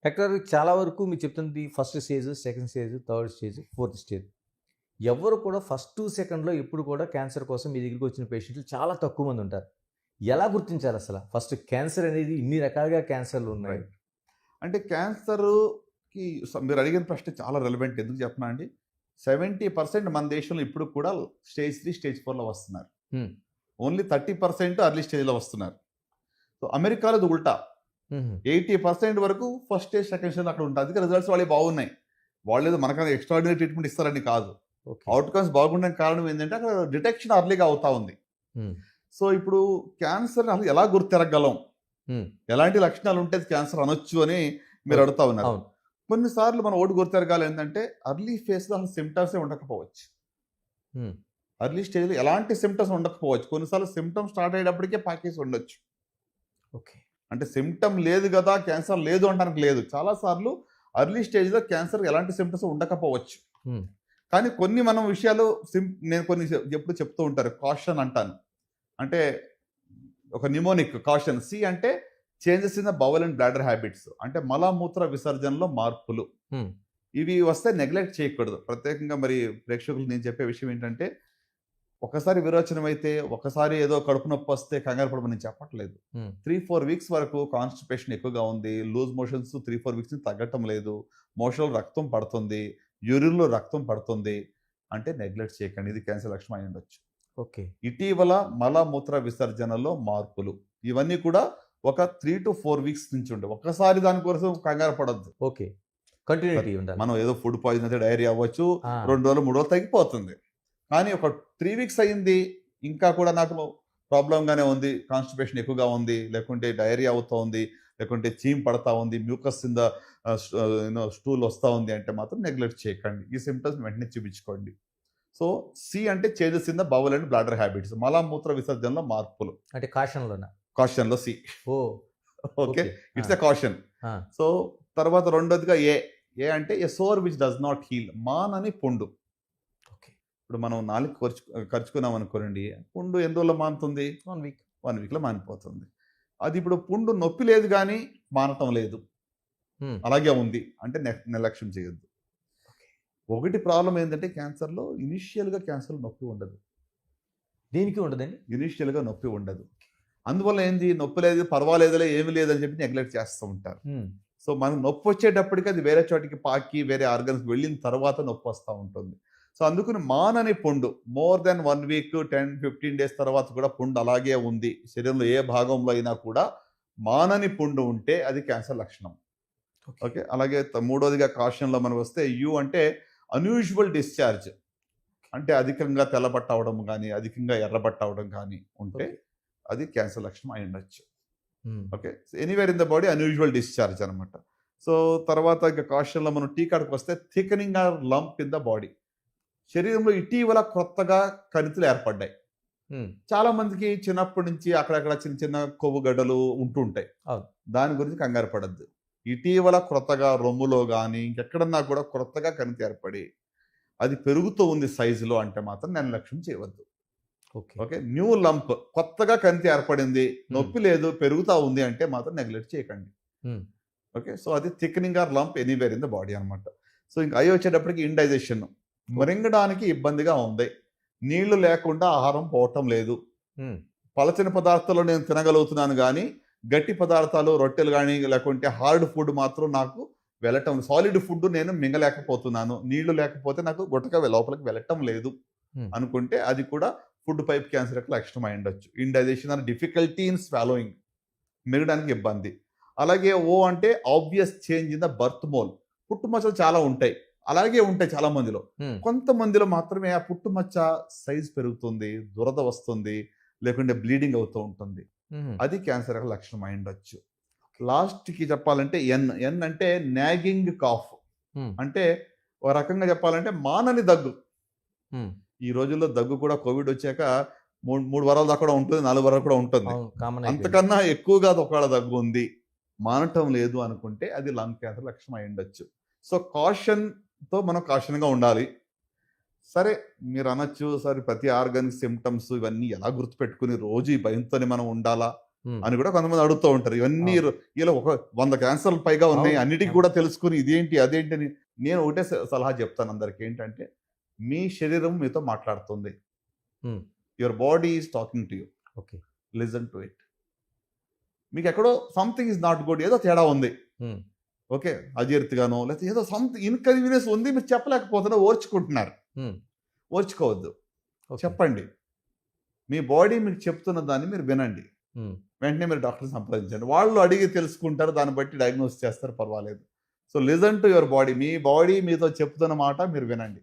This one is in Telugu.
డాక్టర్ చాలా వరకు మీరు చెప్తుంది first stage, second stage, third stage, fourth stage. ఎవ్వరు కూడా ఫస్ట్, సెకండ్‌లో ఎప్పుడు కూడా క్యాన్సర్ కోసం మీ దగ్గరికి వచ్చిన పేషెంట్లు చాలా తక్కువ మంది ఉంటారు. ఎలా గుర్తించాలి అసల? ఫస్ట్ క్యాన్సర్ అనేది ఇన్ని రకాలుగా క్యాన్సర్‌లు ఉన్నాయి. రైట్. అంటే క్యాన్సర్‌కి మీరు అడిగిన ప్రశ్న చాలా రెలెవెంట్. ఎందుకు చెప్పనా అండి? 70% మన దేశంలో ఇప్పుడు కూడా స్టేజ్ 3, స్టేజ్ 4లో వస్తున్నారు. హ్మ్. ఓన్లీ 30% ఎర్లీ స్టేజ్‌లో వస్తున్నారు. సో అమెరికాలో ఇది ఉల్టా. హుహు. 80% వరకు ఫస్ట్ స్టేజ్, సెకండ్ స్టేజ్ అక్కడ ఉంటుంది. అందుకే రిజల్ట్స్ వాళ్ళవి బాగున్నాయి. వాళ్ళేదో మనకన్నా ఎక్స్ట్రార్డినరీ ట్రీట్మెంట్ ఇస్తారని కాదు. ఓకే. అవుట్‌కమ్స్ బాగుండడానికి కారణం ఏంటంటే అక్కడ డిటెక్షన్ అర్లీగా అవుతా ఉంది. హ్మ్. సో ఇప్పుడు క్యాన్సర్ అసలు ఎలా గుర్తిరగలం? హ్మ్. ఎలాంటి లక్షణాలు ఉంటే అది క్యాన్సర్ అనొచ్చు అని మీరు అడుగుతా ఉన్నారు. అవును. కొన్నిసార్లు మనం ఓటు గుర్తిరగాలి ఏంటంటే అర్లీ ఫేజ్‌లో అసలు సిమ్టమ్సే ఉండకపోవచ్చు. హ్మ్. అర్లీ స్టేజ్‌లో ఎలాంటి సిమ్టమ్స్ ఉండకపోవచ్చు. కొన్నిసార్లు సిమ్టమ్స్ స్టార్ట్ అయ్యేటప్పటికే పాకేసి ఉండొచ్చు. ఓకే. అంటే సిమ్టమ్ లేదు కదా! క్యాన్సర్ లేదు అనడానికి లేదు. చాలా సార్లు అర్లీ స్టేజ్‌లో క్యాన్సర్ ఎలాంటి సిమ్టమ్స్ ఉండకపోవచ్చు. హ్మ్. కానీ కొన్ని మనం విషయాలు నేను కొన్ని ఎప్పుడు చెప్తూ ఉంటారు. కాషన్ అంటాను. అంటే ఒక నిమోనిక్ కాషన్. సి అంటే changes in the bowel and bladder habits. అంటే మలమూత్ర విసర్జనలో మార్పులు. హ్మ్. ఇవి వస్తే నెగ్లెక్ట్ చేయకూడదు. ప్రత్యేకంగా మరి ప్రేక్షకులకు నేను చెప్పే విషయం ఏంటంటే, ఒకసారి విరోచనం అయితే, ఒకసారి ఏదో కడుపు నొప్పి వస్తే కంగారు పడమని నేను చెప్పట్లేదు. హ్మ్. 3, 4 వీక్స్ వరకు కాన్‌స్టిపేషన్ ఎక్కువగా ఉంది. లూజ్ మోషన్స్ 3, 4 వీక్స్ నుంచి తగ్గటం లేదు. మోషన్‌లో రక్తం పడుతుంది. యూరిన్‌లో రక్తం పడుతుంది. అంటే నెగ్లెక్ట్ చేయకండి. ఇది క్యాన్సర్ లక్షణం అయి ఉండొచ్చు. ఓకే. ఇటీవల మలమూత్ర విసర్జనలో మార్పులు. ఇవన్నీ కూడా ఒక 3-4 వీక్స్ నుంచి ఉండే. ఒక్కసారి దాని కోసం కంగారు పడొద్దు. ఓకే. కంటిన్యూటీ ఉండాలి. మనం ఏదో ఫుడ్ పాయిజన్ అయితే డయేరియా అవ్వచ్చు. ఆ! 2 రోజులు, 3 రోజులు తగ్గిపోతుంది. కానీ ఒక 3 వీక్స్ అయింది. ఇంకా కూడా నాకు ప్రాబ్లమ్‌గానే ఉంది. కాన్‌స్టిపేషన్ ఎక్కువగా ఉంది. లేకుంటే డయేరియా అవుతా ఉంది. లేకుంటే చీమ్ పడతా ఉంది. మ్యూకస్ ఇన్ ద స్టూల్ వస్తా ఉంది అంటే మాత్రం నెగ్లెక్ట్ చేయకండి. ఈ సింప్టమ్స్ వెంటనే చూపించుకోండి. సో, సి అంటే changes in the bowel and bladder habits. మలమూత్ర విసర్జనలో మార్పులు. అంటే కాషన్‌లోనా? కాషన్‌లో సి. ఓహ్! ఓకే. ఓకే. ఆ! It's a caution. ఆ! సో, తర్వాత రెండోదిగా ఏ. ఏ అంటే a sore which does not heal. మానని పుండు. ఓకే. ఇప్పుడు మనం నాలుక కరుచుకున్నాం అనుకోండి. పుండు ఎన్ని రోజుల్లో మానుతుంది? 1 వీక్. 1 వీక్‌లో మానిపోతుంది. అది ఇప్పుడు పుండు నొప్పి లేదు గానీ మానటం లేదు. హ్మ్. అలాగే ఉంది. అంటే నిర్లక్ష్యం చేయొద్దు. ఓకే. ఒకటి ప్రాబ్లమ్ ఏంటంటే క్యాన్సర్‌లో ఇనీషియల్‌గా క్యాన్సర్‌లో నొప్పి ఉండదు. దేనికి ఉండదండి? ఇనీషియల్‌గా నొప్పి ఉండదు. అందువల్ల ఏంది నొప్పి లేదు, పర్వాలేదులే ఏమి లేదని చెప్పి నెగ్లెక్ట్ చేస్తూ ఉంటారు. హ్మ్. సో, మనకు నొప్పొచ్చేటప్పటికి అది వేరే చోటికి పాకి, వేరే ఆర్గన్స్‌కి వెళ్ళిన తర్వాత నొప్పొస్తా ఉంటుంది. సో, అందుకని మానని పుండు మోర్ దెన్ 1 వీక్, 10, 15 డేస్ తర్వాత కూడా పుండు అలాగే ఉంది. శరీరంలో ఏ భాగంలో అయినా కూడా మానని పుండు ఉంటే అది క్యాన్సర్ లక్షణం. ఓకే. ఓకే. అలాగే మూడోదిగా కాషన్‌లో మనం వస్తే యు అంటే అన్‌యూజువల్ డిశ్చార్జ్. అంటే అధికంగా తెల్లబట్ట అవ్వడం గాని, అధికంగా ఎర్రబట్ట అవ్వడం గాని ఉంటే ఓకే. అది క్యాన్సర్ లక్షణం అయ్యుండొచ్చు. Hmm. Okay. Anywhere in the body unusual discharge అనమాట. సో, తర్వాత ఇక కాషన్‌లో మనం టీ కాడికొస్తే thickening or lump in the body. శరీరంలో ఇటీవల కొత్తగా కణితులు ఏర్పడ్డాయి. హ్మ్. చాలా మందికి చిన్నప్పటి నుంచి అక్కడక్కడ చిన్న చిన్న కొవ్వు గడ్డలు ఉంటూ ఉంటాయి. అవును. దాని గురించి కంగారు పడొద్దు. ఇటీవల క్రొత్తగా రొమ్ములో గాని, ఇంకెక్కడన్నా కూడా క్రొత్తగా కణితి ఏర్పడి, అది పెరుగుతూ ఉంది సైజులో అంటే మాత్రం నిర్లక్ష్యం చేయవద్దు. ఓకే. ఓకే. న్యూ లంప్ కొత్తగా కణితి ఏర్పడింది. హ్మ్. నొప్పి లేదు, పెరుగుతా ఉంది అంటే మాత్రం నెగ్లెక్ట్ చేయకండి. హ్మ్. ఓకే. సో, అది thickening or lump anywhere in the body అనమాట. సో, ఇంక అయి వచ్చేటప్పటికి ఇండైజెషన్. ఓకే. మింగడానికి ఇబ్బందిగా ఉంది. నీళ్లు లేకుండా ఆహారం పోవటం లేదు. హ్మ్. పలచని పదార్థాలు నేను తినగలుగుతున్నాను గానీ, గట్టి పదార్థాలు రొట్టెలు గానీ, లేకుంటే హార్డ్ ఫుడ్ మాత్రం నాకు వెళ్ళటం సాలిడ్ ఫుడ్ నేను మింగలేకపోతున్నాను. నీళ్లు లేకపోతే నాకు గుట్టక లోపలికి వెళ్ళటం లేదు హ్మ్. అనుకుంటే అది కూడా ఫుడ్ పైప్ క్యాన్సర్ యొక్క లక్షణం అయ్యుండొచ్చు. Indigestion or difficulty in swallowing. మింగడానికి ఇబ్బంది. అలాగే ఓ అంటే obvious change in the birth mole. పుట్టుమచ్చలు చాలా ఉంటాయి. అలాగే ఉంటాయి చాలా మందిలో. హ్మ్. కొంతమందిలో మాత్రమే ఆ పుట్టుమచ్చ సైజ్ పెరుగుతుంది, దురద వస్తుంది, లేకుంటే బ్లీడింగ్ అవుతూ ఉంటుంది. హుహు. అది క్యాన్సర్ యొక్క లక్షణం అయ్యుండొచ్చు. లాస్ట్‌కి చెప్పాలంటే ఎన్. ఎన్ అంటే నాగింగ్ కాఫ్. హ్మ్. అంటే ఒక రకంగా చెప్పాలంటే మానని దగ్గు. హ్మ్. ఈ రోజుల్లో దగ్గు కూడా కోవిడ్ వచ్చాక 3 వారాల దాకా కూడా ఉంటుంది. 4 వారాలు కూడా ఉంటుంది. అవును. కామన్ అయిపోయింది. అంతకన్నా ఎక్కువగా ఒకవేళ దగ్గు ఉంది, మానటం లేదు అనుకుంటే అది లంగ్ క్యాన్సర్ లక్షణం అయ్యుండొచ్చు. సో, కాషన్‌తో మనం కాషన్‌గా ఉండాలి. సరే మీరనొచ్చు, సరే ప్రతి ఆర్గాన్ సింప్టమ్స్ ఇవన్నీ ఎలా గుర్తుపెట్టుకొని రోజు ఈ భయంతోనే మనం ఉండాలా? ఉమ్, అని కూడా కొంతమంది అడుగుతూ ఉంటారు. ఇవన్నీ అవును. ఇలా ఒక 100 క్యాన్సర్లు పైగా ఉన్నాయి, అవును. అన్నిటికి అవును. కూడా తెలుసుకుని ఇదేంటి అదేంటి అని నేను ఒకటే సలహా చెప్తాను అందరికి, ఏంటంటే మీ శరీరం మీతో మాట్లాడుతుంది. Um, your body is talking to you, okay. Listen to it. మీకు ఎక్కడో సంథింగ్ ఈజ్ నాట్ గుడ్, ఏదో తేడా ఉంది, ఉమ్, ఓకే, అజీర్తిగానో లేకపోతే ఏదో సంథింగ్ ఇన్కన్వీనియన్స్ ఉంది, మీరు చెప్పలేకపోతున్నా, ఓర్చుకుంటున్నారు. ఉమ్, ఓర్చుకోవద్దు, ఓకే. చెప్పండి. మీ బాడీ మీకు చెప్తున్న దాన్ని మీరు వినండి. ఉమ్, వెంటనే మీరు డాక్టర్ని సంప్రదించండి. వాళ్ళు అడిగి తెలుసుకుంటారు, దాన్ని బట్టి డయాగ్నోస్ చేస్తారు, పర్వాలేదు. So listen to your body. Me body మీతో చెప్తున్న మాట మీరు వినండి.